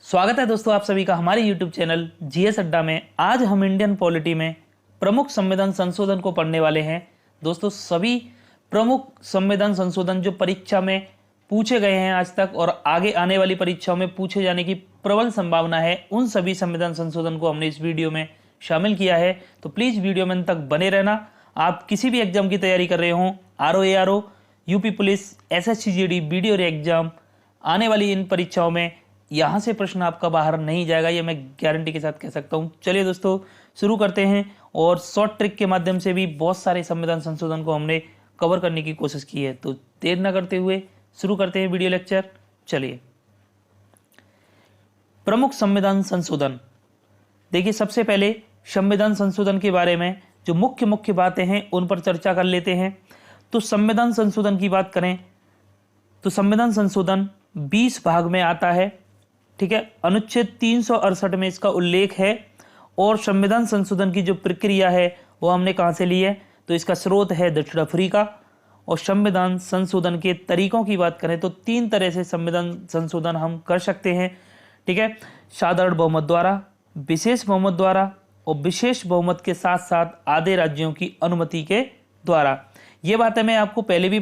स्वागत है दोस्तों आप सभी का हमारे YouTube चैनल जीएस अड्डा में। आज हम इंडियन पॉलिटी में प्रमुख संविधान संशोधन को पढ़ने वाले हैं। दोस्तों सभी प्रमुख संविधान संशोधन जो परीक्षा में पूछे गए हैं आज तक और आगे आने वाली परीक्षाओं में पूछे जाने की प्रबल संभावना है, उन सभी संविधान संशोधन को हमने इस वीडियो में शामिल किया है। तो प्लीज़ वीडियो में अंत तक बने रहना। आप किसी भी एग्जाम की तैयारी कर रहे हों, RO ARO, UP police, SSC GD, BDO exam, आने वाली इन परीक्षाओं में यहाँ से प्रश्न आपका बाहर नहीं जाएगा, ये मैं गारंटी के साथ कह सकता हूँ। चलिए दोस्तों शुरू करते हैं और शॉर्ट ट्रिक के माध्यम से भी बहुत सारे संविधान संशोधन को हमने कवर करने की कोशिश की है। तो देर न करते हुए शुरू करते हैं वीडियो लेक्चर। चलिए, प्रमुख संविधान संशोधन। देखिए, सबसे पहले संविधान संशोधन के बारे में जो मुख्य बातें हैं उन पर चर्चा कर लेते हैं। तो संविधान संशोधन की बात करें तो संविधान संशोधन 20 भाग में आता है, ठीक है। अनुच्छेद 368 में इसका उल्लेख है और संविधान संशोधन की जो प्रक्रिया है वो हमने कहाँ से ली है, तो इसका स्रोत है दक्षिण अफ्रीका। और संविधान संशोधन के तरीकों की बात करें तो 3 तरह से संविधान संशोधन हम कर सकते हैं, ठीक है। साधारण बहुमत द्वारा, विशेष बहुमत द्वारा और विशेष बहुमत के साथ साथ आधे राज्यों की अनुमति के द्वारा। ये बातें मैं आपको पहले भी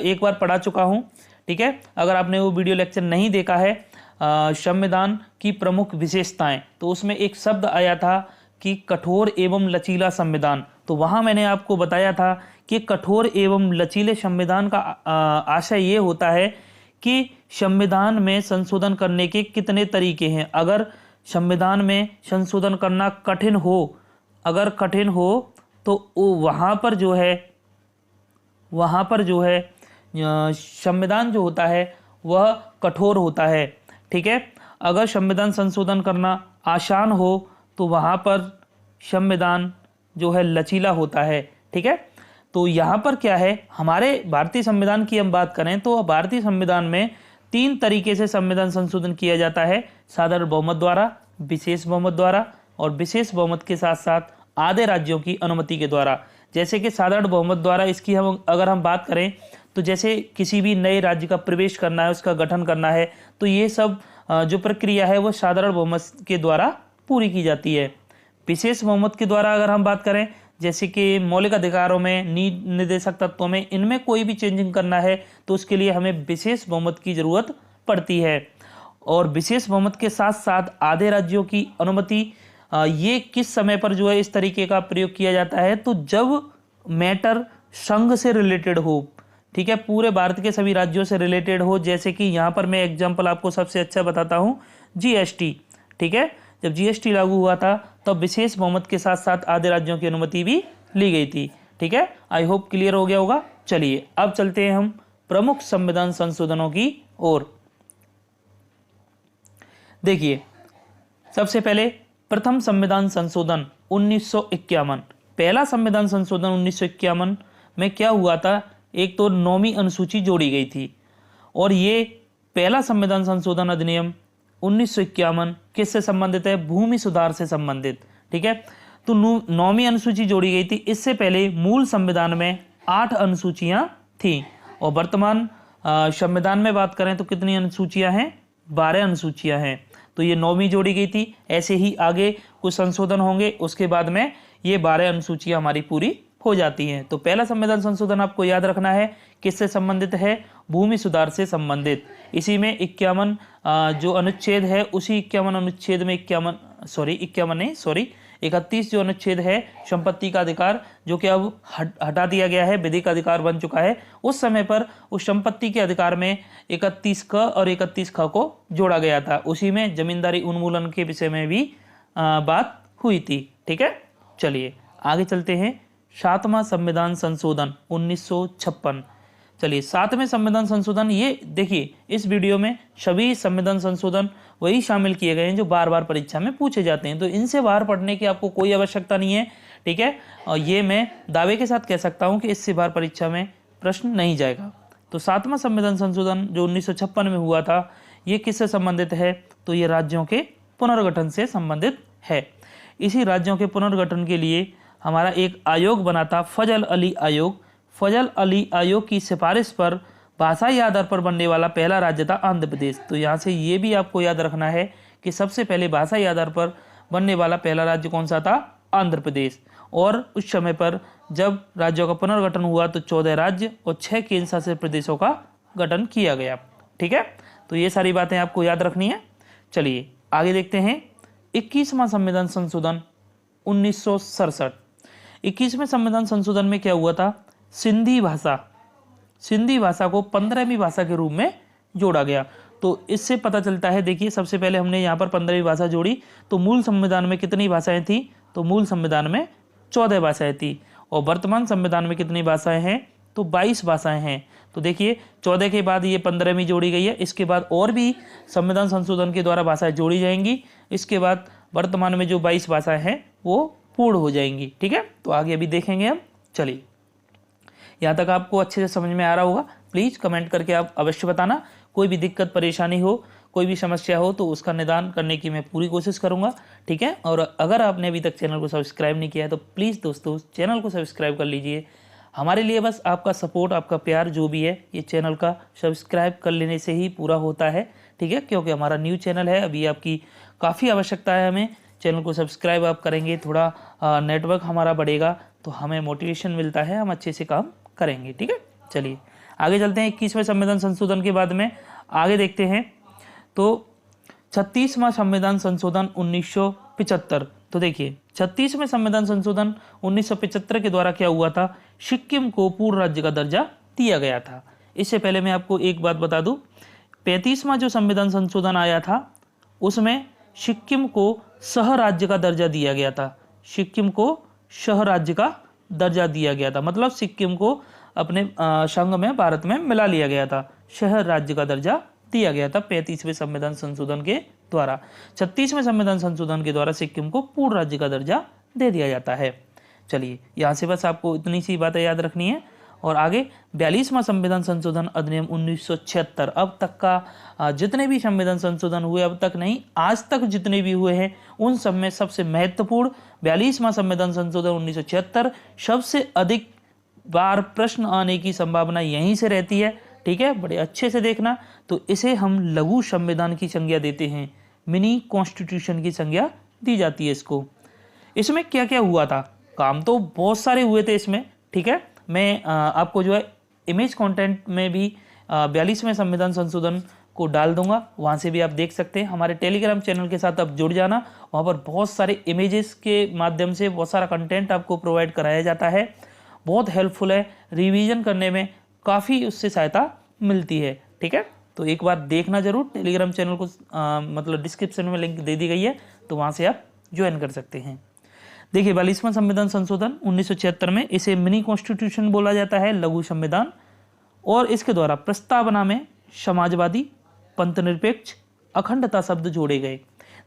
एक बार पढ़ा चुका हूँ, ठीक है। अगर आपने वो वीडियो लेक्चर नहीं देखा है संविधान की प्रमुख विशेषताएं, तो उसमें एक शब्द आया था कि कठोर एवं लचीला संविधान। तो वहां मैंने आपको बताया था कि कठोर एवं लचीले संविधान का आशय ये होता है कि संविधान में संशोधन करने के कितने तरीके हैं। अगर संविधान में संशोधन करना कठिन हो, अगर कठिन हो तो वहाँ पर जो है संविधान जो होता है वह कठोर होता है, ठीक है। अगर संविधान संशोधन करना आसान हो तो वहाँ पर संविधान जो है लचीला होता है, ठीक है। तो यहाँ पर क्या है, हमारे भारतीय संविधान की हम बात करें तो भारतीय संविधान में 3 तरीके से संविधान संशोधन किया जाता है। साधारण बहुमत द्वारा, विशेष बहुमत द्वारा और विशेष बहुमत के साथ साथ आधे राज्यों की अनुमति के द्वारा। जैसे कि साधारण बहुमत द्वारा इसकी अगर हम बात करें तो जैसे किसी भी नए राज्य का प्रवेश करना है, उसका गठन करना है, तो ये सब जो प्रक्रिया है वो साधारण बहुमत के द्वारा पूरी की जाती है। विशेष बहुमत के द्वारा अगर हम बात करें, जैसे कि मौलिक अधिकारों में, निर्देशक तत्वों में, इनमें कोई भी चेंजिंग करना है तो उसके लिए हमें विशेष बहुमत की जरूरत पड़ती है। और विशेष बहुमत के साथ साथ आधे राज्यों की अनुमति, ये किस समय पर जो है इस तरीके का प्रयोग किया जाता है, तो जब मैटर संघ से रिलेटेड हो, ठीक है, पूरे भारत के सभी राज्यों से रिलेटेड हो। जैसे कि यहाँ पर मैं एग्जांपल आपको सबसे अच्छा बताता हूँ, जीएसटी, ठीक है। जब जीएसटी लागू हुआ था तब विशेष बहुमत के साथ साथ आधे राज्यों की अनुमति भी ली गई थी, ठीक है। आई होप क्लियर हो गया होगा। चलिए अब चलते हैं हम प्रमुख संविधान संशोधनों की ओर। देखिए, सबसे पहले प्रथम संविधान संशोधन 1951। पहला संविधान संशोधन 1951 में क्या हुआ था, एक तो 9वीं अनुसूची जोड़ी गई थी। और ये पहला संविधान संशोधन अधिनियम 1951 किससे संबंधित है, भूमि सुधार से संबंधित, ठीक है। तो 9वीं अनुसूची जोड़ी गई थी। इससे पहले मूल संविधान में 8 अनुसूचियां थी और वर्तमान संविधान में बात करें तो कितनी अनुसूचियां हैं, 12 अनुसूचियां हैं। तो ये 9वीं जोड़ी गई थी। ऐसे ही आगे कुछ संशोधन होंगे, उसके बाद में ये 12 अनुसूचियां हमारी पूरी हो जाती हैं। तो पहला संविधान संशोधन आपको याद रखना है किससे संबंधित है, भूमि सुधार से संबंधित। इसी में 51 जो अनुच्छेद है, उसी 51 अनुच्छेद में 31 जो अनुच्छेद है संपत्ति का अधिकार, जो कि अब हटा दिया गया है, विधिक अधिकार बन चुका है। उस समय पर उस संपत्ति के अधिकार में 31 क और 31 ख को जोड़ा गया था। उसी में जमींदारी उन्मूलन के विषय में भी बात हुई थी, ठीक है। चलिए आगे चलते हैं। 7वां संविधान संशोधन 1956। चलिए 7वें संविधान संशोधन, ये देखिए इस वीडियो में सभी संविधान संशोधन वही शामिल किए गए हैं जो बार बार परीक्षा में पूछे जाते हैं। तो इनसे बाहर पढ़ने की आपको कोई आवश्यकता नहीं है, ठीक है। और ये मैं दावे के साथ कह सकता हूँ कि इससे बाहर परीक्षा में प्रश्न नहीं जाएगा। तो 7वां संविधान संशोधन जो 1956 में हुआ था, ये किससे संबंधित है, तो ये राज्यों के पुनर्गठन से संबंधित है। इसी राज्यों के पुनर्गठन के लिए हमारा एक आयोग बना था, फजल अली आयोग। फजल अली आयोग की सिफारिश पर भाषाई आधार पर बनने वाला पहला राज्य था आंध्र प्रदेश। तो यहाँ से ये भी आपको याद रखना है कि सबसे पहले भाषाई आधार पर बनने वाला पहला राज्य कौन सा था? आंध्र प्रदेश। और उस समय पर जब राज्यों का पुनर्गठन हुआ तो 14 राज्य और 6 केंद्र शासित प्रदेशों का गठन किया गया। ठीक है, तो ये सारी बातें आपको याद रखनी है। चलिए आगे देखते हैं। 21वां संविधान संशोधन 1967। 21वें संविधान संशोधन में क्या हुआ था? सिंधी भाषा को 15वीं भाषा के रूप में जोड़ा गया। तो इससे पता चलता है, देखिए सबसे पहले हमने यहाँ पर 15वीं भाषा जोड़ी, तो मूल संविधान में कितनी भाषाएं थी? तो मूल संविधान में 14 भाषाएं थी। और वर्तमान संविधान में कितनी भाषाएं हैं? तो 22 भाषाएं हैं। तो देखिए 14 के बाद ये 15वीं जोड़ी गई है, इसके बाद और भी संविधान संशोधन के द्वारा भाषाएं जोड़ी जाएंगी। इसके बाद वर्तमान में जो 22 भाषाएं हैं वो पूर्ण हो जाएंगी। ठीक है, तो आगे अभी देखेंगे हम। चलिए, यहाँ तक आपको अच्छे से समझ में आ रहा होगा। प्लीज़ कमेंट करके आप अवश्य बताना। कोई भी दिक्कत परेशानी हो, कोई भी समस्या हो तो उसका निदान करने की मैं पूरी कोशिश करूँगा। ठीक है, और अगर आपने अभी तक चैनल को सब्सक्राइब नहीं किया है तो प्लीज़ दोस्तों चैनल को सब्सक्राइब कर लीजिए। हमारे लिए बस आपका सपोर्ट, आपका प्यार जो भी है ये चैनल का सब्सक्राइब कर लेने से ही पूरा होता है। ठीक है, क्योंकि हमारा न्यू चैनल है, अभी आपकी काफ़ी आवश्यकता है हमें। चैनल को सब्सक्राइब आप करेंगे, थोड़ा नेटवर्क हमारा बढ़ेगा तो हमें मोटिवेशन मिलता है, हम अच्छे से काम करेंगे। ठीक है, चलिए आगे चलते हैं। 21वें संविधान संशोधन के बाद में आगे देखते हैं। तो 36वां संविधान संशोधन 1975। तो देखिए 36वें संविधान संशोधन 1975 के द्वारा क्या हुआ था? सिक्किम को पूर्ण राज्य का दर्जा दिया गया था। इससे पहले मैं आपको एक बात बता दूं, 35वां जो संविधान संशोधन आया था उसमें सिक्किम को सह राज्य का दर्जा दिया गया था। सिक्किम को सह राज्य का दर्जा दिया गया था, मतलब सिक्किम को अपने संघ में, भारत में मिला लिया गया था। शहर राज्य का दर्जा दिया गया था 35वें संविधान संशोधन के द्वारा। 36वें संविधान संशोधन के द्वारा सिक्किम को पूर्ण राज्य का दर्जा दे दिया जाता है। चलिए यहाँ से बस आपको इतनी सी बातें याद रखनी है। और आगे 42वां संविधान संशोधन अधिनियम 1976। अब तक का जितने भी संविधान संशोधन हुए, अब तक नहीं आज तक जितने भी हुए हैं उन सब में सबसे महत्वपूर्ण 42वां संविधान संशोधन 1976। सबसे अधिक बार प्रश्न आने की संभावना यहीं से रहती है। ठीक है, बड़े अच्छे से देखना। तो इसे हम लघु संविधान की संज्ञा देते हैं, मिनी कॉन्स्टिट्यूशन की संज्ञा दी जाती है इसको। इसमें क्या क्या हुआ था? काम तो बहुत सारे हुए थे इसमें। ठीक है, मैं आपको जो है इमेज कंटेंट में भी 42वें संविधान संशोधन को डाल दूंगा, वहाँ से भी आप देख सकते हैं। हमारे टेलीग्राम चैनल के साथ आप जुड़ जाना, वहाँ पर बहुत सारे इमेजेस के माध्यम से बहुत सारा कंटेंट आपको प्रोवाइड कराया जाता है। बहुत हेल्पफुल है, रिवीजन करने में काफ़ी उससे सहायता मिलती है। ठीक है, तो एक बार देखना जरूर। टेलीग्राम चैनल को मतलब डिस्क्रिप्शन में लिंक दे दी गई है, तो वहाँ से आप ज्वाइन कर सकते हैं। देखिए 42वां संविधान संशोधन 1976 में इसे मिनी कॉन्स्टिट्यूशन बोला जाता है, लघु संविधान। और इसके द्वारा प्रस्तावना में समाजवादी, पंथनिरपेक्ष, अखंडता शब्द जोड़े गए।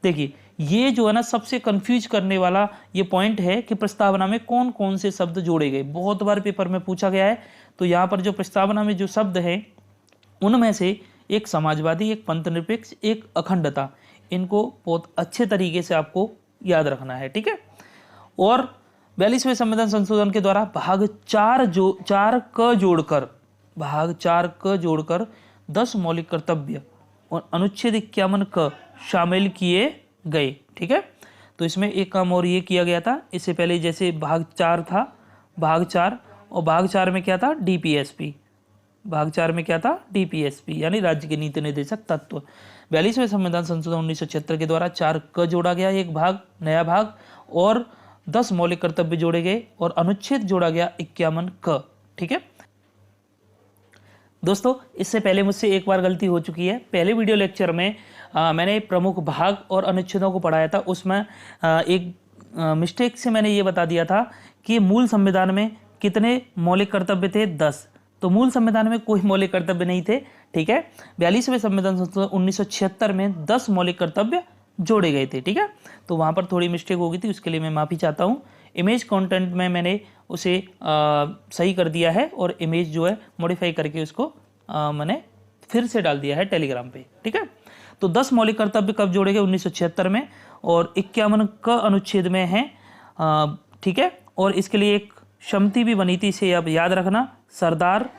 देखिए ये जो है ना सबसे कंफ्यूज करने वाला ये पॉइंट है कि प्रस्तावना में कौन कौन से शब्द जोड़े गए। बहुत बार पेपर में पूछा गया है। तो यहाँ पर जो प्रस्तावना में जो शब्द है उनमें से एक समाजवादी, एक पंथनिरपेक्ष, एक अखंडता, इनको बहुत अच्छे तरीके से आपको याद रखना है। ठीक है, और 42वें संविधान संशोधन के द्वारा भाग 4 क जोड़कर 10 मौलिक कर्तव्य और अनुच्छेद 51 क शामिल किए गए। ठीक है, तो इसमें एक काम और ये किया गया था। इससे पहले जैसे भाग 4 था, भाग 4 और भाग 4 में क्या था? डीपीएसपी। भाग 4 में क्या था? डीपीएसपी यानी राज्य के नीति निर्देशक तत्व। 42वें संविधान संशोधन 1976 के द्वारा 4 क जोड़ा गया, एक भाग, नया भाग, और 10 मौलिक कर्तव्य जोड़े गए और अनुच्छेद जोड़ा गया 51 क। ठीक है दोस्तों, इससे पहले मुझसे एक बार गलती हो चुकी है। पहले वीडियो लेक्चर में मैंने प्रमुख भाग और अनुच्छेदों को पढ़ाया था। उसमें एक मिस्टेक से मैंने ये बता दिया था कि मूल संविधान में कितने मौलिक कर्तव्य थे? 10। तो मूल संविधान में कोई मौलिक कर्तव्य नहीं थे। ठीक है, 42वें संविधान संशोधन 1976 में 10 मौलिक कर्तव्य जोड़े गए थे। ठीक है, तो वहाँ पर थोड़ी मिस्टेक हो गई थी, उसके लिए मैं माफ़ी चाहता हूँ। इमेज कंटेंट में मैंने उसे सही कर दिया है और इमेज जो है मॉडिफाई करके उसको मैंने फिर से डाल दिया है टेलीग्राम पे। ठीक है, तो 10 मौलिक कर्तव्य कब जोड़े गए? 1976 में, और 51 का अनुच्छेद में है। ठीक है, और इसके लिए एक समिति भी बनी थी, इसे आप याद रखना, सरदार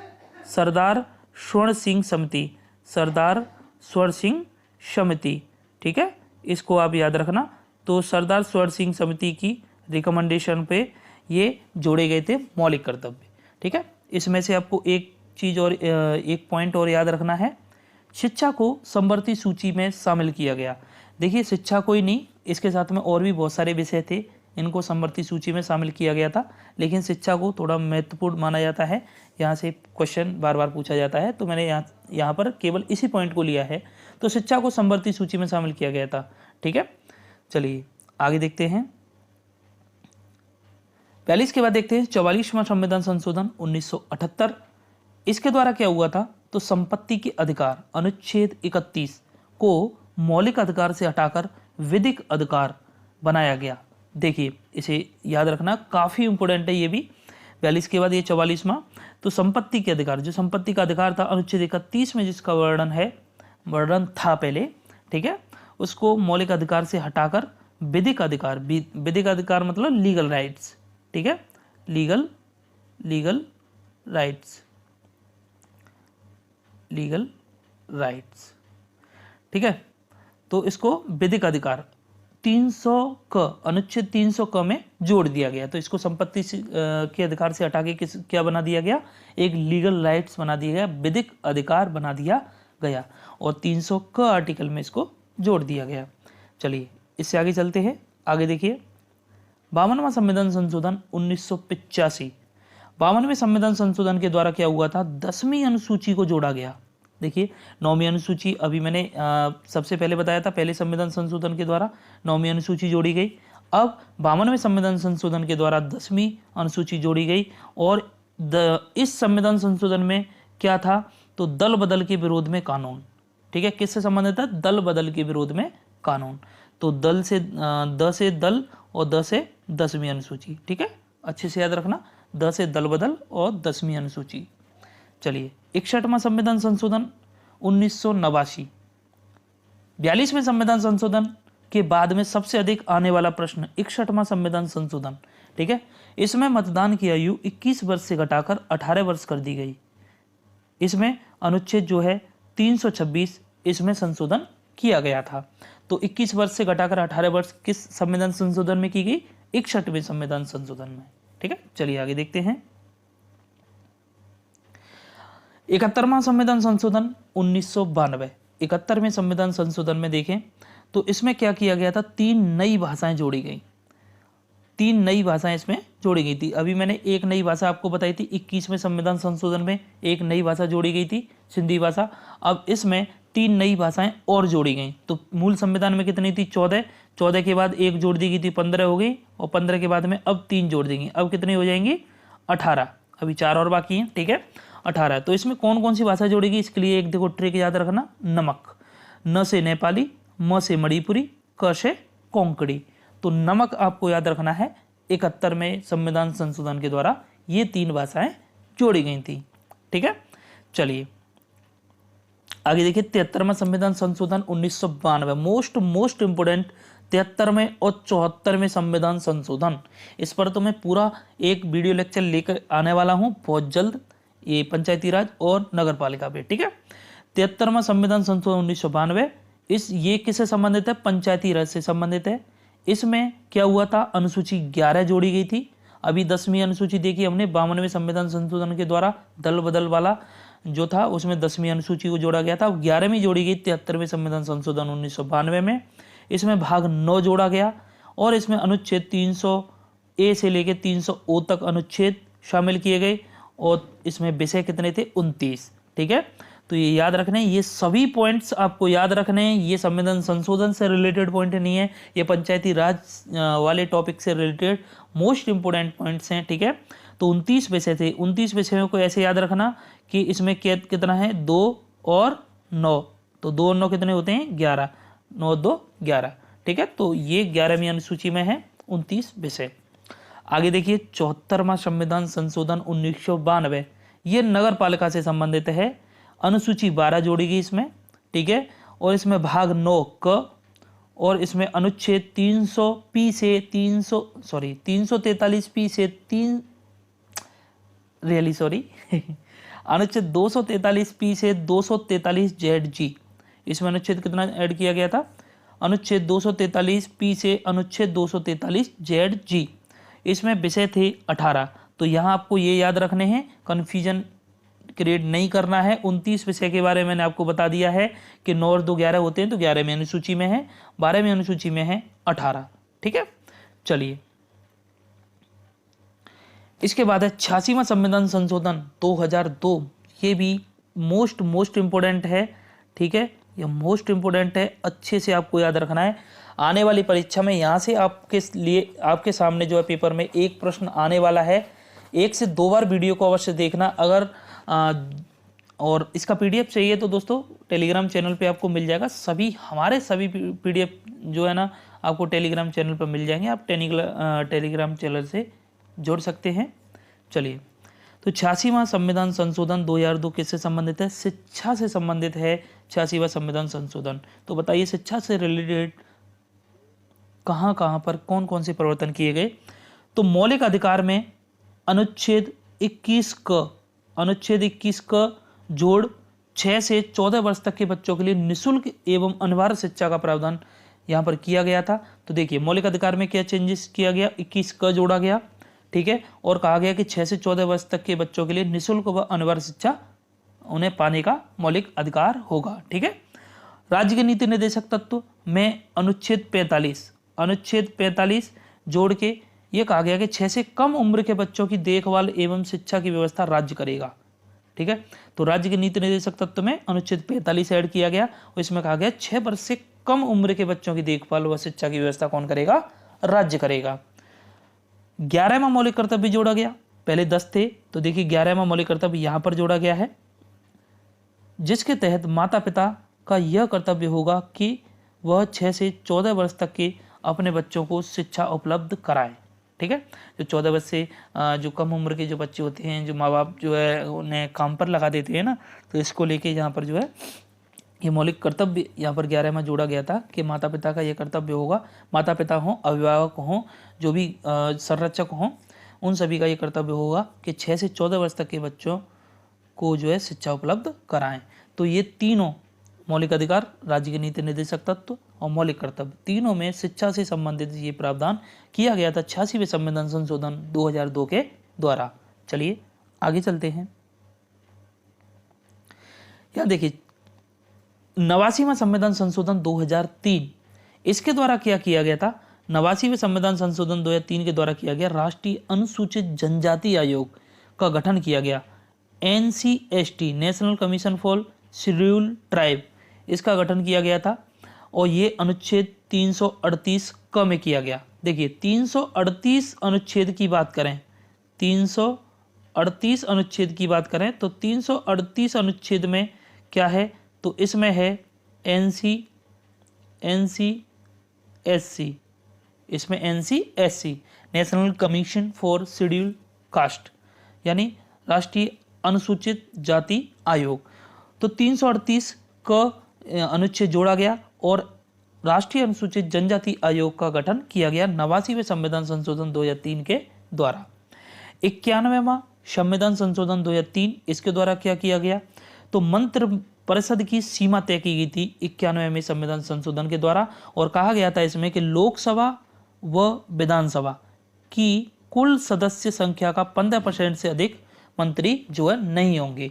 स्वर्ण सिंह समिति, सरदार स्वर्ण सिंह समिति। ठीक है, इसको आप याद रखना। तो सरदार सरोवर सिंह समिति की रिकमेंडेशन पे ये जोड़े गए थे मौलिक कर्तव्य। ठीक है, इसमें से आपको एक चीज़ और एक पॉइंट और याद रखना है, शिक्षा को समवर्ती सूची में शामिल किया गया। देखिए शिक्षा को ही नहीं, इसके साथ में और भी बहुत सारे विषय थे, इनको समवर्ती सूची में शामिल किया गया था, लेकिन शिक्षा को थोड़ा महत्वपूर्ण माना जाता है। यहाँ से क्वेश्चन बार बार पूछा जाता है, तो मैंने यहाँ पर केवल इसी पॉइंट को लिया है। तो शिक्षा को समवर्ती सूची में शामिल किया गया था। ठीक है, चलिए आगे देखते हैं। 42 के बाद देखते हैं 44वां संविधान संशोधन 1978। इसके द्वारा क्या हुआ था, तो संपत्ति के अधिकार अनुच्छेद 31 को मौलिक अधिकार से हटाकर विधिक अधिकार बनाया गया। देखिए इसे याद रखना, काफी इंपोर्टेंट है ये भी। 42 के बाद ये 44वां, तो संपत्ति के अधिकार, जो संपत्ति का अधिकार था अनुच्छेद 31 में जिसका वर्णन था पहले, ठीक है, उसको मौलिक अधिकार से हटाकर विधिक अधिकार, विधिक अधिकार मतलब लीगल राइट्स, ठीक है, लीगल राइट्स, ठीक है, तो इसको विधिक अधिकार 300 क अनुच्छेद 300 क में जोड़ दिया गया। तो इसको संपत्ति के अधिकार से हटा के क्या बना दिया गया, एक लीगल राइट्स बना दिया गया, विधिक अधिकार बना दिया गया, और 300 क आर्टिकल में इसको जोड़ दिया गया। चलिए इससे आगे चलते हैं। आगे देखिए 52वां संविधान संशोधन 1985। 52वें संविधान संशोधन के द्वारा क्या हुआ था, 10वीं अनुसूची को जोड़ा गया। देखिए 9वीं अनुसूची अभी मैंने सबसे पहले बताया था, पहले संविधान संशोधन के द्वारा 9वीं अनुसूची जोड़ी गई। अब 52वें संविधान संशोधन के द्वारा 10वीं अनुसूची जोड़ी गई। और इस संविधान संशोधन में क्या था, तो दल बदल के विरोध में कानून। ठीक है, किससे संबंधित है, दल बदल के विरोध में कानून। तो दल से द से दल और द से 10वीं अनुसूची। ठीक है, अच्छे से याद रखना, द से दल बदल और 10वीं अनुसूची। चलिए 61वां संविधान संशोधन 1989। 42वें संविधान संशोधन के बाद में सबसे अधिक आने वाला प्रश्न 61वां संविधान संशोधन। ठीक है, इसमें मतदान की आयु 21 वर्ष से घटाकर 18 वर्ष कर दी गई। इसमें अनुच्छेद जो है 326 इसमें संशोधन किया गया था। तो 21 वर्ष से घटाकर 18 वर्ष किस संविधान संशोधन में की गई, 61वें संविधान संशोधन में। ठीक है, चलिए आगे देखते हैं। 71वां संविधान संशोधन 1992। 71वें संविधान संशोधन में देखें तो इसमें क्या किया गया था, 3 नई भाषाएं जोड़ी गई। 3 नई भाषाएं इसमें जोड़ी गई थी। अभी मैंने एक नई भाषा आपको बताई थी, 21वें संविधान संशोधन में एक नई भाषा जोड़ी गई थी, सिंधी भाषा। अब इसमें 3 नई भाषाएं और जोड़ी गई। तो मूल संविधान में कितनी थी, 14। 14 के बाद एक जोड़ दी गई थी, 15 हो गई, और 15 के बाद में अब 3 जोड़ देंगे, अब कितनी हो जाएंगी, 18। अभी 4 और बाकी हैं। ठीक है, 18। तो इसमें कौन कौन सी भाषा जोड़ेगी, इसके लिए एक देखो ट्रिक याद रखना, नमक। न से नेपाली, म से मणिपुरी, क से कोंकणी। तो नमक आपको याद रखना है। 71 में संविधान संशोधन के द्वारा ये 3 भाषाएं जोड़ी गई थी। ठीक है, चलिए आगे देखिए 73वां संविधान संशोधन 1992। मोस्ट इंपोर्टेंट 73वें और 74वें संविधान संशोधन। इस पर तो मैं पूरा एक वीडियो लेक्चर लेकर आने वाला हूं बहुत जल्द, ये पंचायती राज और नगर पालिका पे। ठीक है, 73वां संविधान संशोधन 1992, ये किससे संबंधित है, पंचायती राज से संबंधित है। इसमें क्या हुआ था, अनुसूची 11 जोड़ी गई थी। अभी 10वीं अनुसूची देखी हमने 52वें संविधान संशोधन के द्वारा, दल बदल वाला जो था उसमें 10वीं अनुसूची को जोड़ा गया था। 11वीं जोड़ी गई 73वें संविधान संशोधन 1992 में। इसमें भाग 9 जोड़ा गया और इसमें अनुच्छेद 300A से लेकर 300O तक अनुच्छेद शामिल किए गए, और इसमें विषय कितने थे, 29। ठीक है, तो ये याद रखने, ये सभी पॉइंट्स आपको याद रखने हैं। ये संविधान संशोधन से रिलेटेड पॉइंट नहीं है, ये पंचायती राज वाले टॉपिक से रिलेटेड मोस्ट इंपोर्टेंट पॉइंट्स हैं। ठीक है, तो 29 विषय थे। 29 विषयों को ऐसे याद रखना कि इसमें कितना है, 2 और 9। तो 2 और 9 कितने होते हैं, 11। 9 2 11। ठीक है, तो ये 11वीं अनुसूची में है 29 विषय। आगे देखिए 74वां संविधान संशोधन 1992। ये नगर पालिका से संबंधित है। अनुसूची 12 जोड़ी गई इसमें। ठीक है, और इसमें भाग 9 क, और इसमें अनुच्छेद 300P से 343P से अनुच्छेद 243P से 243ZG, इसमें अनुच्छेद कितना ऐड किया गया था, अनुच्छेद 243 पी से अनुच्छेद 243 जेड जी। इसमें विषय थे 18। तो यहाँ आपको ये याद रखने हैं, कन्फ्यूजन क्रिएट नहीं करना है। 29 विषय के बारे में मैंने आपको बता दिया है कि 9 और 2 11 होते हैं, तो 11वीं अनुसूची में है, 12वीं अनुसूची में है 18। ठीक है, चलिए इसके बाद है 86वां संविधान संशोधन 2002। ये भी मोस्ट इंपोर्टेंट है। ठीक है, ये मोस्ट इंपोर्टेंट है, अच्छे से आपको याद रखना है। आने वाली परीक्षा में यहाँ से आपके लिए, आपके सामने जो है पेपर में एक प्रश्न आने वाला है। 1 से 2 बार वीडियो को अवश्य देखना। अगर और इसका पीडीएफ चाहिए तो दोस्तों टेलीग्राम चैनल पे आपको मिल जाएगा। हमारे सभी पीडीएफ जो है ना आपको टेलीग्राम चैनल पर मिल जाएंगे। आप टेलीग्राम चैनल से जोड़ सकते हैं। चलिए, तो 86वां संविधान संशोधन 2002 किससे संबंधित है? शिक्षा से संबंधित है 86वां संविधान संशोधन। तो बताइए शिक्षा से रिलेटेड कहाँ कहाँ पर कौन कौन से परिवर्तन किए गए? तो मौलिक अधिकार में अनुच्छेद 21 क जोड़ 6 से 14 वर्ष तक के बच्चों के लिए निःशुल्क एवं अनिवार्य शिक्षा का प्रावधान यहाँ पर किया गया था। तो देखिए मौलिक अधिकार में क्या चेंजेस किया गया? 21 क जोड़ा गया। ठीक है, और कहा गया कि 6 से 14 वर्ष तक के बच्चों के लिए निःशुल्क व अनिवार्य शिक्षा उन्हें पाने का मौलिक अधिकार होगा। ठीक है, राज्य के नीति निर्देशक तत्व में अनुच्छेद 45 जोड़ के ये कहा गया कि 6 से कम उम्र के बच्चों की देखभाल एवं शिक्षा की व्यवस्था राज्य करेगा। ठीक है, तो राज्य के नीति निर्देशक तत्व में अनुच्छेद 45 ऐड किया गया और इसमें कहा गया 6 वर्ष से कम उम्र के बच्चों की देखभाल व शिक्षा की व्यवस्था कौन करेगा? राज्य करेगा। 11वां मौलिक कर्तव्य जोड़ा गया। पहले 10 थे, तो देखिए 11वां मौलिक कर्तव्य यहां पर जोड़ा गया है, जिसके तहत माता पिता का यह कर्तव्य होगा कि वह 6 से 14 वर्ष तक के अपने बच्चों को शिक्षा उपलब्ध कराएं। ठीक है, जो 14 वर्ष से जो कम उम्र के जो बच्चे होते हैं, जो माँ बाप जो है उन्हें काम पर लगा देते हैं ना, तो इसको लेके यहाँ पर जो है ये मौलिक कर्तव्य यहाँ पर 11वां जोड़ा गया था कि माता पिता का ये कर्तव्य होगा। माता पिता हों, अभिभावक हों, जो भी संरक्षक हों, उन सभी का ये कर्तव्य होगा कि 6 से 14 वर्ष तक के बच्चों को जो है शिक्षा उपलब्ध कराएं। तो ये तीनों मौलिक अधिकार, राज्य के नीति निर्देशक तत्व और मौलिक कर्तव्य, तीनों में शिक्षा से संबंधित ये प्रावधान किया गया था 86वें संविधान संशोधन 2002 के द्वारा। चलिए आगे चलते हैं। यहाँ देखिए 89वां संविधान संशोधन 2003, इसके द्वारा क्या किया गया था? 89वें संविधान संशोधन 2003 के द्वारा किया गया राष्ट्रीय अनुसूचित जनजाति आयोग का गठन किया गया। NCST, national commission for scheduled tribe, इसका गठन किया गया था और ये अनुच्छेद 338 क में किया गया। देखिए 338 अनुच्छेद की बात करें, 338 अनुच्छेद की बात करें तो 338 अनुच्छेद में क्या है? तो इसमें है NCSC, इसमें NCSC, national commission for scheduled caste, यानी राष्ट्रीय अनुसूचित जाति आयोग। तो 338 का अनुच्छेद जोड़ा गया और राष्ट्रीय अनुसूचित जनजाति आयोग का गठन किया गया 89वें संविधान संशोधन 2003 के द्वारा। 91वां संविधान संशोधन 2003, इसके द्वारा क्या किया गया? तो मंत्र परिषद की सीमा तय की गई थी 91वें संविधान संशोधन के द्वारा और कहा गया था इसमें कि लोकसभा व विधानसभा की कुल सदस्य संख्या का 15% से अधिक मंत्री जो है नहीं होंगे।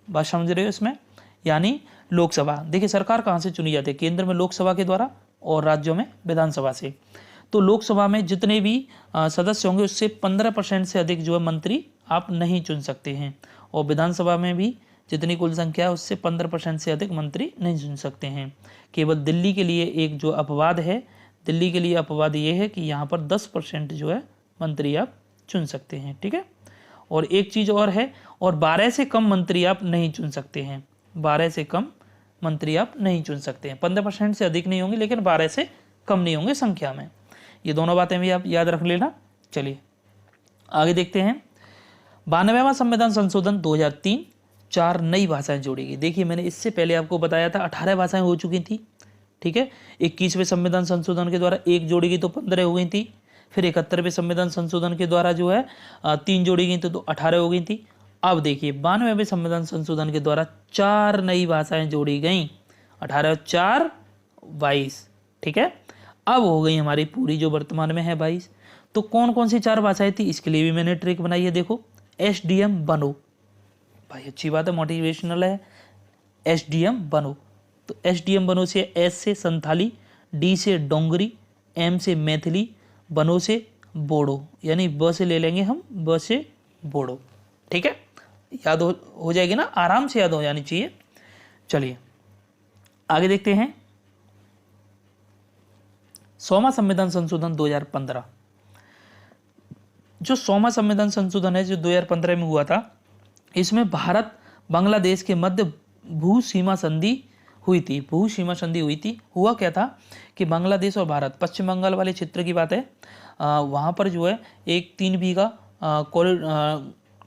बात समझ रहे हो इसमें? यानी लोकसभा, देखिए सरकार कहाँ से चुनी जाती है? केंद्र में लोकसभा के द्वारा और राज्यों में विधानसभा से। तो लोकसभा में जितने भी सदस्य होंगे उससे 15% से अधिक जो है मंत्री आप नहीं चुन सकते हैं और विधानसभा में भी जितनी कुल संख्या है उससे 15% से अधिक मंत्री नहीं चुन सकते हैं। केवल दिल्ली के लिए एक जो अपवाद है, दिल्ली के लिए अपवाद ये है कि यहाँ पर 10% जो है मंत्री आप चुन सकते हैं। ठीक है, और एक चीज़ और है, और 12 से कम मंत्री आप नहीं चुन सकते हैं। 12 से कम मंत्री आप नहीं चुन सकते हैं। 15% से अधिक नहीं होंगे लेकिन 12 से कम नहीं होंगे संख्या में। ये दोनों बातें भी आप याद रख लेना। चलिए आगे देखते हैं। 92वां संविधान संशोधन 2003, 4 नई भाषाएं जोड़ी गई। देखिए मैंने इससे पहले आपको बताया था 18 भाषाएं हो चुकी थी। ठीक है, 21वें संविधान संशोधन के द्वारा 1 जोड़ी गई तो 15 हो गई थी। फिर 71वें संविधान संशोधन के द्वारा जो है 3 जोड़ी गई तो 18 हो गई थी। अब देखिए 92वें संविधान संशोधन के द्वारा 4 नई भाषाएं जोड़ी गई। 18 और 4 22, ठीक है। अब हो गई हमारी पूरी जो वर्तमान में है 22। तो कौन कौन सी 4 भाषाएं थी, इसके लिए भी मैंने ट्रिक बनाई है। देखो SDM बनो, भाई अच्छी बात है, मोटिवेशनल है। SDM बनो, तो SDM बनो से S से संथाली, D से डोंगरी, M से मैथिली, बनो से बोडो, यानी ब से ले लेंगे हम, ब से बोडो। ठीक है, याद हो जाएगी ना, आराम से याद हो जानी चाहिए। चलिए आगे देखते हैं। 100वां संविधान संशोधन 2015। जो 100वां संविधान संशोधन है जो 2015 में हुआ था, इसमें भारत बांग्लादेश के मध्य भू सीमा संधि हुई थी। भू सीमा संधि हुई थी। हुआ क्या था कि बांग्लादेश और भारत, पश्चिम बंगाल वाले क्षेत्र की बात है, वहाँ पर जो है एक 3 बीघा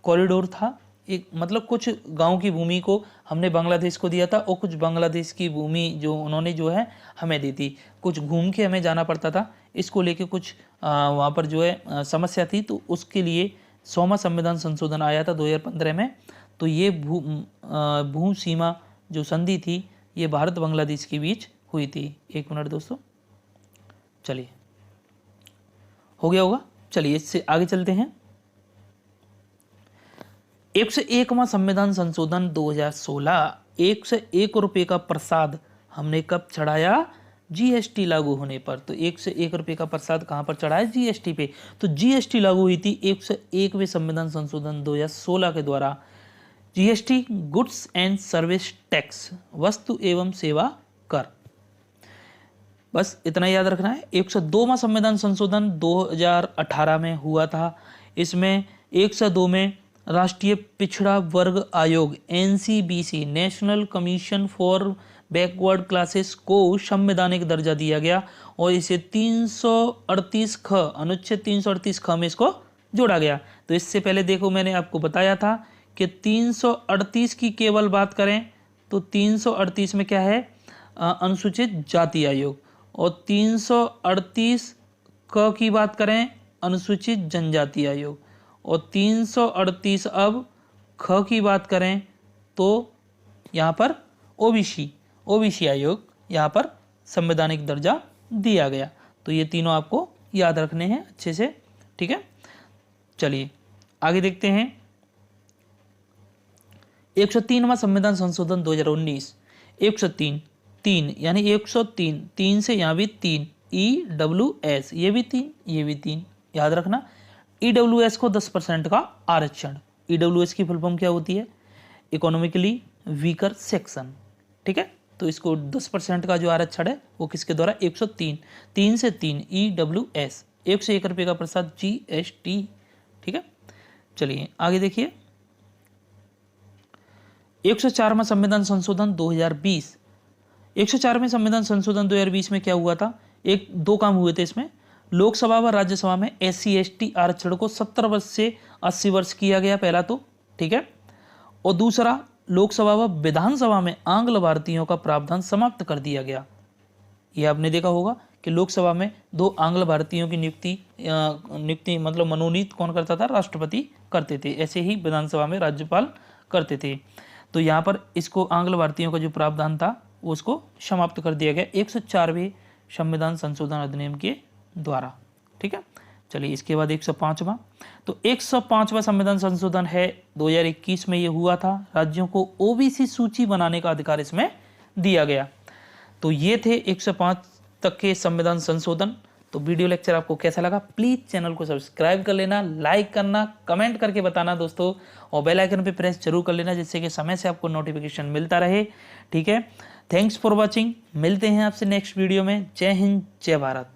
कॉरिडोर था। एक मतलब कुछ गांव की भूमि को हमने बांग्लादेश को दिया था और कुछ बांग्लादेश की भूमि जो उन्होंने जो है हमें दी थी। कुछ घूम के हमें जाना पड़ता था, इसको लेके कुछ वहाँ पर जो है समस्या थी, तो उसके लिए 100वां संविधान संशोधन आया था 2015 में। तो ये भू सीमा जो संधि थी ये भारत बांग्लादेश के बीच हुई थी। एक मिनट दोस्तों, चलिए हो गया होगा। चलिए इससे आगे चलते हैं। 101वां संविधान संशोधन 2016। 101 रुपये का प्रसाद हमने कब चढ़ाया, GST लागू होने पर। तो 101 रुपये का प्रसाद कहाँ पर चढ़ा है, GST पे। तो GST लागू हुई थी 101वें संविधान संशोधन 2016 के द्वारा। GST goods and service tax, वस्तु एवं सेवा कर। बस इतना याद रखना है। 102वां संविधान संशोधन 2018 में हुआ था। इसमें 102 में राष्ट्रीय पिछड़ा वर्ग आयोग NCBC, national commission for backward classes को संवैधानिक दर्जा दिया गया और इसे 338 ख, अनुच्छेद 338 ख में इसको जोड़ा गया। तो इससे पहले देखो मैंने आपको बताया था कि 338 की केवल बात करें तो 338 में क्या है, अनुसूचित जाति आयोग, और 338 क की बात करें अनुसूचित जनजाति आयोग, और 338 अब ख की बात करें तो यहाँ पर ओबीसी आयोग यहाँ पर संवैधानिक दर्जा दिया गया। तो ये तीनों आपको याद रखने हैं अच्छे से, ठीक है। चलिए आगे देखते हैं। 103वां संविधान संशोधन 2019। 103 3 यानी 103, 3 से यहाँ भी 3, EWS, ये भी 3, ये भी 3, याद रखना। EWS को 10% का आरक्षण। EWS की फुल फॉर्म क्या होती है, इकोनॉमिकली वीकर सेक्शन, ठीक है। तो इसको 10% का जो आरक्षण है वो किसके द्वारा, 103, 3 से 3, EWS। 101 रुपये का प्रसाद GST, ठीक है। चलिए आगे देखिए। 104वां संविधान संशोधन 2020। 104वें संविधान संशोधन 2020 में क्या हुआ था, दो काम हुए थे इसमें। लोकसभा व राज्यसभा में SC/ST आरक्षण को 70 वर्ष से 80 वर्ष किया गया, पहला तो, ठीक है। और दूसरा, लोकसभा व विधानसभा में आंग्ल भारतीयों का प्रावधान समाप्त कर दिया गया। यह आपने देखा होगा कि लोकसभा में 2 आंग्ल भारतीयों की नियुक्ति मतलब मनोनीत कौन करता था, राष्ट्रपति करते थे। ऐसे ही विधानसभा में राज्यपाल करते थे। तो यहाँ पर इसको आंग्ल भारतीयों का जो प्रावधान था वो उसको समाप्त कर दिया गया 104वें संविधान संशोधन अधिनियम के द्वारा, ठीक है। चलिए इसके बाद 105वां। तो 105वां संविधान संशोधन है 2021 में ये हुआ था। राज्यों को OBC सूची बनाने का अधिकार इसमें दिया गया। तो ये थे 105 तक के संविधान संशोधन। तो वीडियो लेक्चर आपको कैसा लगा, प्लीज़ चैनल को सब्सक्राइब कर लेना, लाइक करना, कमेंट करके बताना दोस्तों, और बेल आइकन पे प्रेस जरूर कर लेना जिससे कि समय से आपको नोटिफिकेशन मिलता रहे, ठीक है। Thanks for watching. मिलते हैं आपसे नेक्स्ट वीडियो में। जय हिंद, जय भारत।